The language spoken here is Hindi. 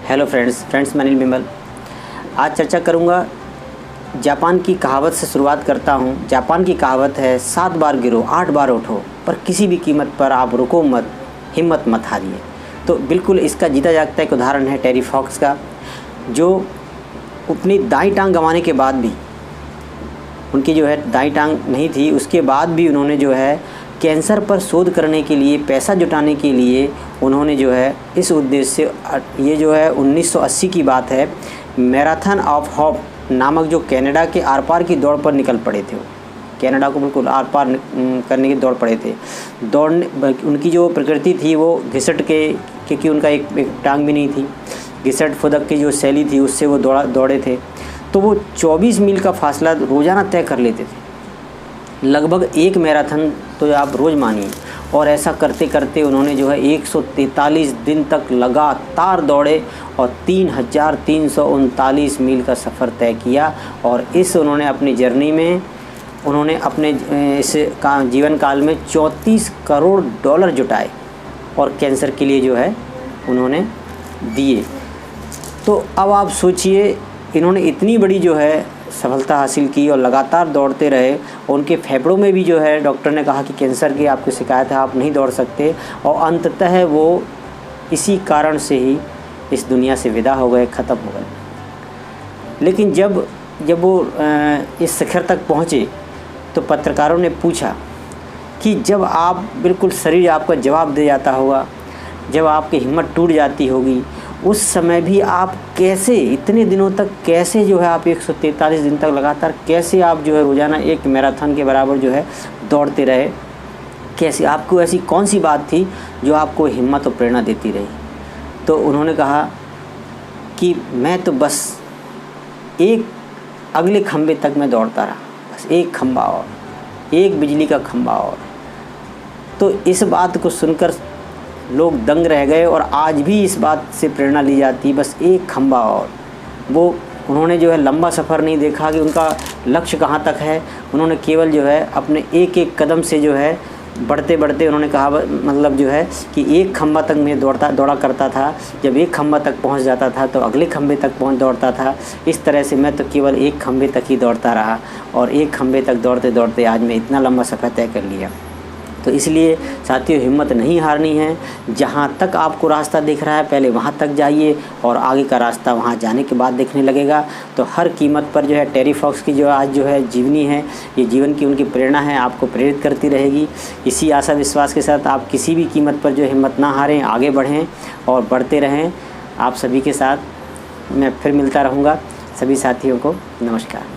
हेलो फ्रेंड्स मैं अनिल बिमल। आज चर्चा करूंगा जापान की कहावत से शुरुआत करता हूं। जापान की कहावत है 7 बार गिरो 8 बार उठो, पर किसी भी कीमत पर आप रुको मत, हिम्मत मत हारिए। तो बिल्कुल इसका जीता जागता एक उदाहरण है टेरी फॉक्स का, जो अपनी दाईं टांग गंवाने के बाद भी, उनकी जो है दाईं टांग नहीं थी, उसके बाद भी उन्होंने जो है कैंसर पर शोध करने के लिए, पैसा जुटाने के लिए उन्होंने जो है इस उद्देश्य से, ये जो है 1980 की बात है, मैराथन ऑफ होप नामक जो कनाडा के आर पार की दौड़ पर निकल पड़े थे। वो कनाडा को बिल्कुल आर पार करने की दौड़ पड़े थे। दौड़ने उनकी जो प्रकृति थी वो घिसट के, क्योंकि उनका एक टांग भी नहीं थी, घिसट फुदक की जो शैली थी उससे वो दौड़े थे। तो वो 24 मील का फासला रोज़ाना तय कर लेते थे, लगभग एक मैराथन तो आप रोज़ मानिए। और ऐसा करते करते उन्होंने जो है 143 दिन तक लगातार दौड़े और 3339 मील का सफ़र तय किया। और इस उन्होंने अपनी जर्नी में, उन्होंने अपने इस जीवन काल में 34 करोड़ डॉलर जुटाए और कैंसर के लिए जो है उन्होंने दिए। तो अब आप सोचिए, इन्होंने इतनी बड़ी जो है सफलता हासिल की और लगातार दौड़ते रहे। उनके फेफड़ों में भी जो है डॉक्टर ने कहा कि कैंसर की आपको शिकायत है, आप नहीं दौड़ सकते, और अंततः वो इसी कारण से ही इस दुनिया से विदा हो गए, ख़त्म हो गए। लेकिन जब वो इस शिखर तक पहुँचे तो पत्रकारों ने पूछा कि जब आप बिल्कुल शरीर आपका जवाब दे जाता होगा, जब आपकी हिम्मत टूट जाती होगी, उस समय भी आप कैसे इतने दिनों तक, कैसे जो है आप 143 दिन तक लगातार कैसे आप जो है रोज़ाना एक मैराथन के बराबर जो है दौड़ते रहे? कैसे, आपको ऐसी कौन सी बात थी जो आपको हिम्मत और प्रेरणा देती रही? तो उन्होंने कहा कि मैं तो बस एक अगले खंबे तक मैं दौड़ता रहा, बस एक खंबा और, एक बिजली का खंबा और। तो इस बात को सुनकर लोग दंग रह गए और आज भी इस बात से प्रेरणा ली जाती, बस एक खंबा और। वो उन्होंने जो है लंबा सफ़र नहीं देखा कि उनका लक्ष्य कहाँ तक है, उन्होंने केवल जो है अपने एक एक कदम से जो है बढ़ते बढ़ते, उन्होंने कहा मतलब जो है कि एक खंबा तक मैं दौड़ा करता था, जब एक खंबा तक पहुंच जाता था तो अगले खंबे तक दौड़ता था। इस तरह से मैं तो केवल एक खंबे तक ही दौड़ता रहा और एक खंबे तक दौड़ते दौड़ते आज मैं इतना लंबा सफ़र तय कर लिया। तो इसलिए साथियों, हिम्मत नहीं हारनी है। जहाँ तक आपको रास्ता दिख रहा है पहले वहाँ तक जाइए और आगे का रास्ता वहाँ जाने के बाद दिखने लगेगा। तो हर कीमत पर जो है टेरी फॉक्स की जो आज जो है जीवनी है, ये जीवन की उनकी प्रेरणा है, आपको प्रेरित करती रहेगी। इसी आशा विश्वास के साथ आप किसी भी कीमत पर जो हिम्मत ना हारें, आगे बढ़ें और बढ़ते रहें। आप सभी के साथ मैं फिर मिलता रहूँगा। सभी साथियों को नमस्कार।